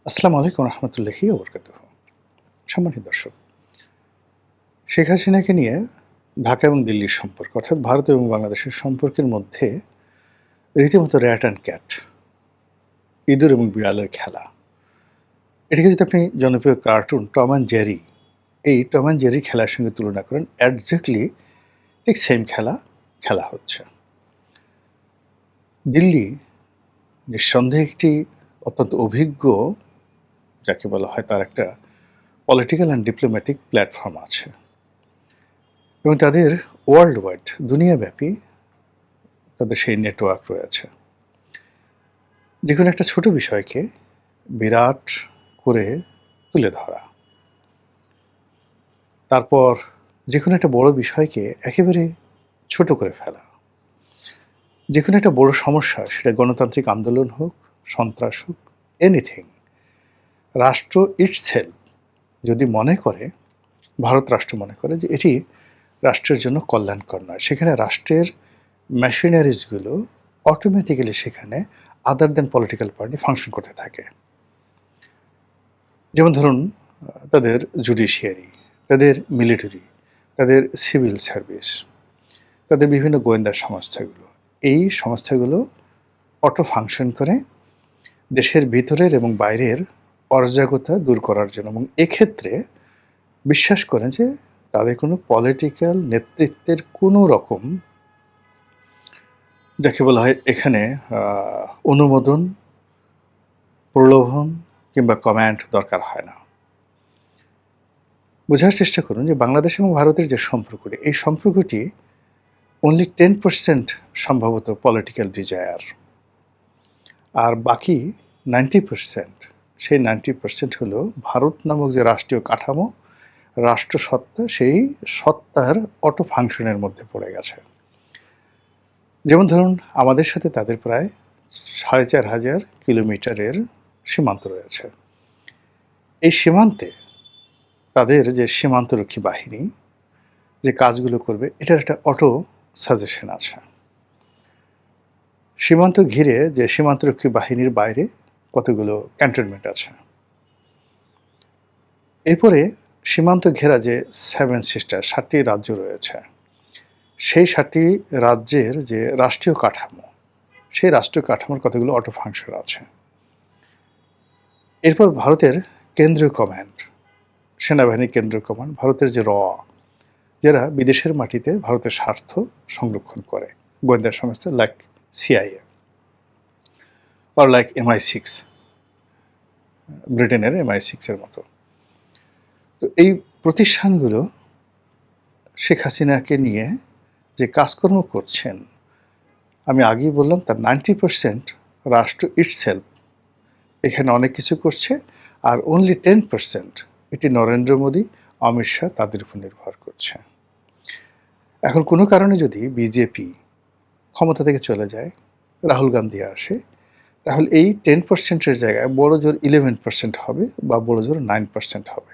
আসসালামু আলাইকুম রহমতুল্লাহি ওবরকাতুহু। সম্মানিত দর্শক, শেখ হাসিনাকে নিয়ে ঢাকা এবং দিল্লির সম্পর্ক অর্থাৎ ভারত এবং বাংলাদেশের সম্পর্কের মধ্যে রীতিমতো র্যাট অ্যান্ড ক্যাট, ইঁদুর এবং বিড়ালের খেলা। এটাকে যদি আপনি জনপ্রিয় কার্টুন টম অ্যান্ড জেরি, এই টম অ্যান্ড জেরি খেলার সঙ্গে তুলনা করেন, একজ্যাক্টলি ঠিক সেম খেলা খেলা হচ্ছে। দিল্লি নিঃসন্দেহে একটি অত্যন্ত অভিজ্ঞ, যাকে বলা হয় তার একটা পলিটিক্যাল অ্যান্ড ডিপ্লোম্যাটিক প্ল্যাটফর্ম আছে এবং তাদের ওয়ার্ল্ড ওয়াইড দুনিয়াব্যাপী তাদের সেই নেটওয়ার্ক রয়েছে। যে কোনো একটা ছোট বিষয়কে বিরাট করে তুলে ধরা, তারপর যে কোনো একটা বড় বিষয়কে একেবারে ছোট করে ফেলা, যে কোনো একটা বড় সমস্যা, সেটা গণতান্ত্রিক আন্দোলন হোক, সন্ত্রাস হোক, এনিথিং, রাষ্ট্র ইটসেলফ যদি মনে করে, ভারত রাষ্ট্র মনে করে যে এটি রাষ্ট্রের জন্য কল্যাণকর নয়, সেখানে রাষ্ট্রের মেশিনারিজগুলো অটোমেটিক্যালি সেখানে আদার দেন পলিটিক্যাল পার্টি ফাংশন করতে থাকে। যেমন ধরুন, তাদের জুডিশিয়ারি, তাদের মিলিটারি, তাদের সিভিল সার্ভিস, তাদের বিভিন্ন গোয়েন্দা সংস্থাগুলো, এই সংস্থাগুলো অটো ফাংশন করে দেশের ভিতরের এবং বাইরের অরাজকতা দূর করার জন্য, এবং এক্ষেত্রে বিশ্বাস করেন যে তাদের কোনো পলিটিক্যাল নেতৃত্বের কোনো রকম, যাকে বলা হয় এখানে অনুমোদন, প্রলোভন কিংবা কমেন্ট দরকার হয় না। বোঝার চেষ্টা করুন যে বাংলাদেশ এবং ভারতের যে সম্পর্কটি, এই সম্পর্কটি অনলি 10% সম্ভবত পলিটিক্যাল ডিজায়ার, আর বাকি 90%, সেই 90% হলো ভারত নামক যে রাষ্ট্রীয় কাঠামো, রাষ্ট্রসত্তা, সেই সত্তার অটো ফাংশনের মধ্যে পড়ে গেছে। যেমন ধরুন, আমাদের সাথে তাদের প্রায় 4500 কিলোমিটারের সীমান্ত রয়েছে। এই সীমান্তে তাদের যে সীমান্তরক্ষী বাহিনী যে কাজগুলো করবে, এটার একটা অটো সাজেশন আছে। সীমান্ত ঘিরে যে সীমান্তরক্ষী বাহিনীর বাইরে কতগুলো ক্যান্টনমেন্ট আছে। এরপরে সীমান্ত ঘেরা যে 7 সিস্টার, 7টি রাজ্য রয়েছে, সেই 7টি রাজ্যের যে রাষ্ট্রীয় কাঠামো, সেই রাষ্ট্রীয় কাঠামোর কতগুলো অটো ফাংশন আছে। এরপর ভারতের কেন্দ্রীয় কমান্ড, সেনাবাহিনীর কেন্দ্রীয় কমান্ড, ভারতের যে যারা বিদেশের মাটিতে ভারতের স্বার্থ সংরক্ষণ করে, গোয়েন্দা সংস্থা like CIA or like MI6, ব্রিটেনের MI6-এর মতো। তো এই প্রতিষ্ঠানগুলো শেখ হাসিনাকে নিয়ে যে কাজকর্ম করছেন, আমি আগেই বললাম তার 90% রাষ্ট্র ইটসেলফ এখানে অনেক কিছু করছে, আর অনলি 10% এটি নরেন্দ্র মোদী, অমিত শাহ তাদের উপর নির্ভর করছে। এখন কোনো কারণে যদি বিজেপি ক্ষমতা থেকে চলে যায়, রাহুল গান্ধী আসে, তাহলে এই 10%-এর জায়গায় বড় জোর 11% হবে বা বড় জোর 9% হবে।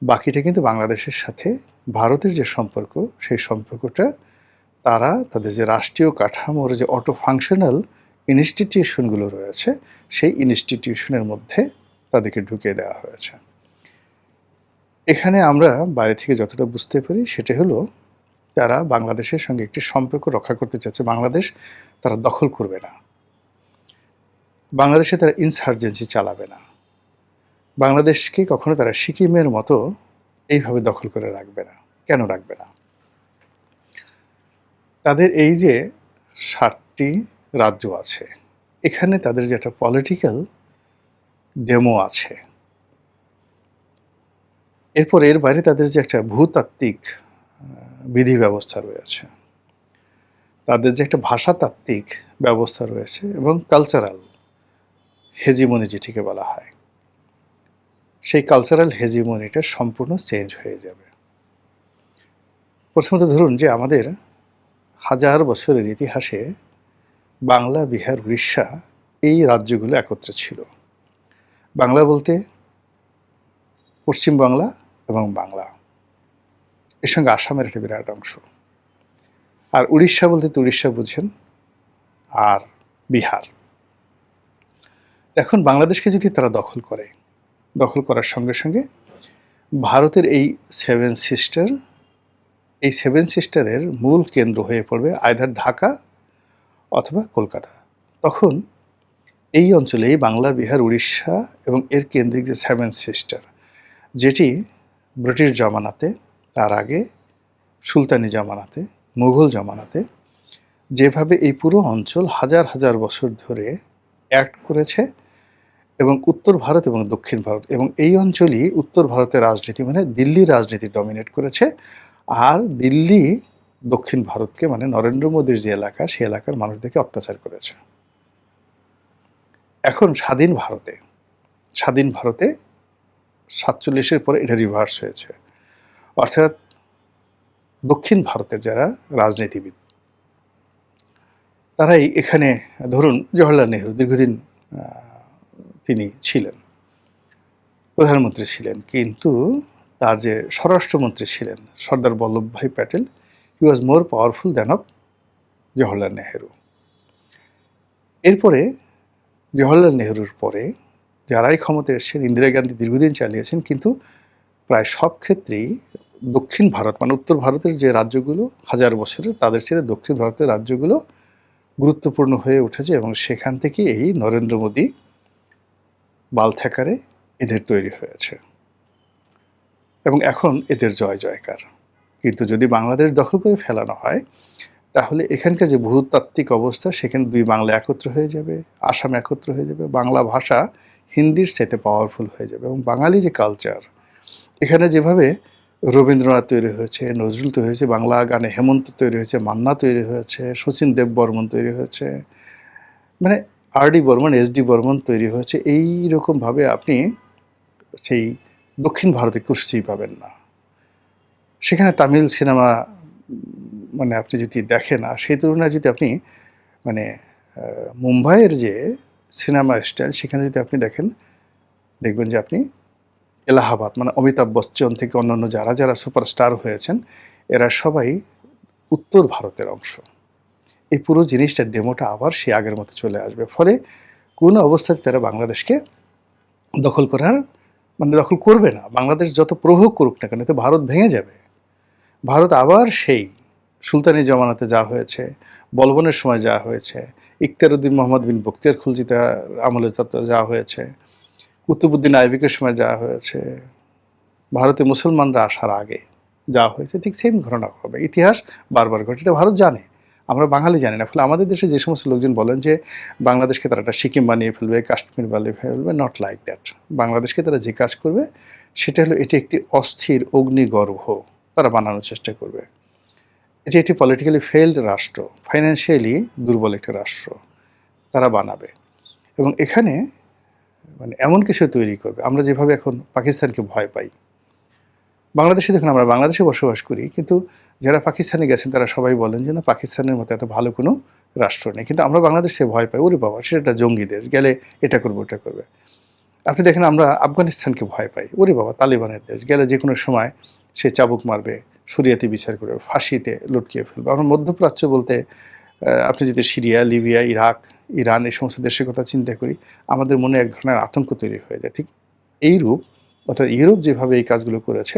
বাকিটা কিন্তু বাংলাদেশের সাথে ভারতের যে সম্পর্ক, সেই সম্পর্কটা তারা তাদের যে রাষ্ট্রীয় কাঠামোর যে অটো ফাংশনাল ইনস্টিটিউশনগুলো রয়েছে, সেই ইনস্টিটিউশনের মধ্যে তাদেরকে ঢুকিয়ে দেওয়া হয়েছে। এখানে আমরা বাইরে থেকে যতটা বুঝতে পারি, সেটা হলো তারা বাংলাদেশের সঙ্গে একটি সম্পর্ক রক্ষা করতে চাচ্ছে। বাংলাদেশ তারা দখল করবে না, বাংলাদেশে তারা ইনসার্জেন্সি চালাবে না, বাংলাদেশকে কখনো তারা সিকিমের মতো এইভাবে দখল করে রাখবে না। কেন রাখবে না? তাদের এই যে 7টি রাজ্য আছে, এখানে তাদের যে একটা পলিটিক্যাল ডেমো আছে, এরপর এর বাইরে তাদের যে একটা ভূতাত্ত্বিক বিধি ব্যবস্থা রয়েছে, তাদের যে একটা ভাষাতাত্ত্বিক ব্যবস্থা রয়েছে, এবং কালচারাল হেজিমনি যেটিকে বলা হয়, সেই কালচারাল হেজিমনিটা সম্পূর্ণ চেঞ্জ হয়ে যাবে। প্রথমত ধরুন যে আমাদের হাজার বছরের ইতিহাসে বাংলা, বিহার, উড়িষ্যা এই রাজ্যগুলো একত্রে ছিল। বাংলা বলতে পশ্চিম বাংলা এবং বাংলা, এর সঙ্গে আসামের একটা বিরাট অংশ, আর উড়িষ্যা বলতে তো উড়িষ্যা বুঝছেন, আর বিহার। এখন বাংলাদেশকে যদি তারা দখল করার সঙ্গে সঙ্গে ভারতের এই সেভেন সিস্টারের মূল কেন্দ্র হয়ে পড়বে আইদার ঢাকা অথবা কলকাতা। তখন এই অঞ্চলে বাংলা, বিহার, উড়িষ্যা এবং এর কেন্দ্রিক যে সেভেন সিস্টার, যেটি ব্রিটিশ জমানাতে, তার আগে সুলতানি জমানাতে, মুঘল জমানাতে যেভাবে এই পুরো অঞ্চল হাজার হাজার বছর ধরে অ্যাক্ট করেছে, এবং উত্তর ভারত এবং দক্ষিণ ভারত, এবং এই অঞ্চলই উত্তর ভারতের রাজনীতি মানে দিল্লি রাজনীতি ডমিনেট করেছে, আর দিল্লি দক্ষিণ ভারতকে মানে নরেন্দ্র মোদীর যে এলাকা, সেই এলাকার মানুষদেরকে অত্যাচার করেছে। এখন স্বাধীন ভারতে 47-এর পরে এটা রিভার্স হয়েছে, অর্থাৎ দক্ষিণ ভারতের যারা রাজনীতিবিদ তারাই এখানে, ধরুন জওহরলাল নেহরু দীর্ঘদিন তিনি ছিলেন, প্রধানমন্ত্রী ছিলেন, কিন্তু তার যে স্বরাষ্ট্রমন্ত্রী ছিলেন Sardar Vallabhbhai Patel, he was more powerful than of Jawaharlal Nehru. এরপরে জওহরলাল নেহরুর পরে যারাই ক্ষমতায় এসেছেন, ইন্দিরা গান্ধী দীর্ঘদিন চালিয়েছেন, কিন্তু প্রায় সব ক্ষেত্রেই দক্ষিণ ভারত মানে উত্তর ভারতের যে রাজ্যগুলো হাজার বছরের, তাদের চেয়ে দক্ষিণ ভারতের রাজ্যগুলো গুরুত্বপূর্ণ হয়ে উঠেছে, এবং সেখান থেকে এই নরেন্দ্র মোদী বালথ্যাকারে এদের তৈরি হয়েছে, এবং এখন এদের জয় জয়কার। কিন্তু যদি বাংলাদেশ দখল করে ফেলানো হয়, তাহলে এখানকার যে ভূতাত্ত্বিক অবস্থা, সেখানে দুই বাংলা একত্র হয়ে যাবে, আসাম একত্র হয়ে যাবে, বাংলা ভাষা হিন্দির চাইতে পাওয়ারফুল হয়ে যাবে, এবং বাঙালি যে কালচার, এখানে যেভাবে রবীন্দ্রনাথ তৈরি হয়েছে, নজরুল তৈরি হয়েছে, বাংলা গানে হেমন্ত তৈরি হয়েছে, মান্না তৈরি হয়েছে, শচীন দেববর্মন তৈরি হয়েছে, মানে আর.ডি. বর্মন, এস.ডি. বর্মন তৈরি হয়েছে, এই রকমভাবে আপনি সেই দক্ষিণ ভারতে কুস্তি পাবেন না। সেখানে তামিল সিনেমা মানে আপনি যদি দেখেন, আর সেই তুলনায় যদি আপনি মানে মুম্বাইয়ের যে সিনেমা স্টাইল, সেখানে যদি আপনি দেখেন, দেখবেন যে আপনি এলাহাবাদ মানে অমিতাভ বচ্চন থেকে অন্যান্য যারা যারা সুপারস্টার হয়েছেন, এরা সবাই উত্তর ভারতের অংশ। এই পুরো জিনিসটার ডেমোটা আবার সে আগের মতো চলে আসবে, ফলে কোনো অবস্থাতে তারা বাংলাদেশকে দখল করবে না। বাংলাদেশ যত প্রভোগ করুক না কেন, তো ভারত ভেঙে যাবে। ভারত আবার সেই সুলতানি জমানাতে যা হয়েছে, বলবনের সময় যা হয়েছে, ইখতিয়ারউদ্দিন মোহাম্মদ বিন বখতিয়ার খুলজিতে আমলে যা হয়েছে, কুতুবউদ্দিন আইবিকের সময় যা হয়েছে, ভারতে মুসলমানরা আসার আগে যা হয়েছে, ঠিক সেম ঘটনা হবে। ইতিহাস বারবার ঘটে, এটা ভারত জানে, আমরা বাঙালি জানি না। ফলে আমাদের দেশে যে সমস্ত লোকজন বলেন যে বাংলাদেশকে তারা একটা সিকিম বানিয়ে ফেলবে, কাশ্মীর বানিয়ে ফেলবে, নট লাইক দ্যাট। বাংলাদেশকে তারা যে কাজ করবে সেটা হলো, এটি একটি অস্থির অগ্নিগর্ভ তারা বানানোর চেষ্টা করবে। এটি একটি পলিটিক্যালি ফেইল্ড রাষ্ট্র, ফাইন্যান্সিয়ালি দুর্বল একটা রাষ্ট্র তারা বানাবে, এবং এখানে মানে এমন কিছু তৈরি করবে। আমরা যেভাবে এখন পাকিস্তানকে ভয় পাই, বাংলাদেশে দেখুন, আমরা বাংলাদেশে বসবাস করি, কিন্তু যারা পাকিস্তানে গেছেন তারা সবাই বলেন যে না, পাকিস্তানের মতো এত ভালো কোনো রাষ্ট্র নেই, কিন্তু আমরা বাংলাদেশে ভয় পাই, ওরে বাবা সেটা জঙ্গি দেশ, গেলে এটা করবে ওটা করবে। আপনি দেখেন, আমরা আফগানিস্তানকে ভয় পাই, ওরে বাবা তালিবানের দেশ, গেলে যে কোনো সময় সে চাবুক মারবে, শরিয়াতি বিচার করবে, ফাঁসিতে লটকিয়ে ফেলবে। আমরা মধ্যপ্রাচ্য বলতে আপনি যদি সিরিয়া, লিবিয়া, ইরাক, ইরান এই সমস্ত দেশের কথা চিন্তা করি, আমাদের মনে এক ধরনের আতঙ্ক তৈরি হয়ে যায়। ঠিক এইরূপ, অর্থাৎ ইউরোপ যেভাবে এই কাজগুলো করেছে,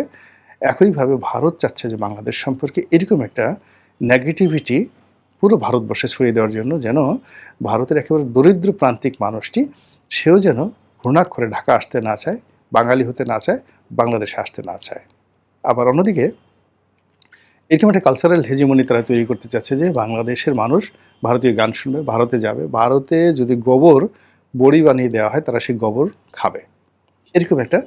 একইভাবে ভারত চাচ্ছে যে বাংলাদেশ সম্পর্কে এরকম একটা নেগেটিভিটি পুরো ভারতবর্ষে ছড়িয়ে দেওয়ার জন্য, যেন ভারতের একেবারে দরিদ্র প্রান্তিক মানুষটি, সেও যেন ঘৃণাক্ষরে ঢাকা আসতে না চায়, বাঙালি হতে না চায়, বাংলাদেশে আসতে না চায়। আবার অন্যদিকে এরকম একটা কালচারাল হেজিমনি তারা তৈরি করতে চাচ্ছে যে বাংলাদেশের মানুষ ভারতীয় গান শুনবে, ভারতে যাবে, ভারতে যদি গোবর বড়ি বানিয়ে দেওয়া হয় তারা সেই গোবর খাবে, এরকম একটা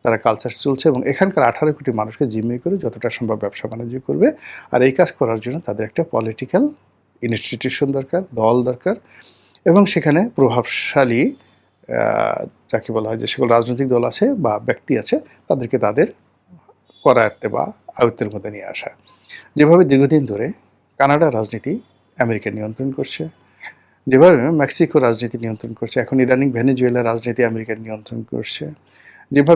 তারা কালচার চলছে। এবং এখানকার 18 কোটি মানুষকে জিম্মি করে যতটা সম্ভব ব্যবসা বাণিজ্য করবে। আর এই কাজ করার জন্য তাদের একটা পলিটিক্যাল ইনস্টিটিউশন দরকার, দল দরকার, এবং সেখানে প্রভাবশালী যাকে বলা হয় যে সকল রাজনৈতিক দল আছে বা ব্যক্তি আছে, তাদেরকে তাদের করায়ত্তে বা আয়ত্তের মধ্যে নিয়ে আসা। যেভাবে দীর্ঘদিন ধরে কানাডা রাজনীতি আমেরিকা নিয়ন্ত্রণ করছে, যেভাবে মেক্সিকো রাজনীতি নিয়ন্ত্রণ করছে, এখন ইদানিং ভেনেজুয়েলা রাজনীতি আমেরিকা নিয়ন্ত্রণ করছে, যেভাবে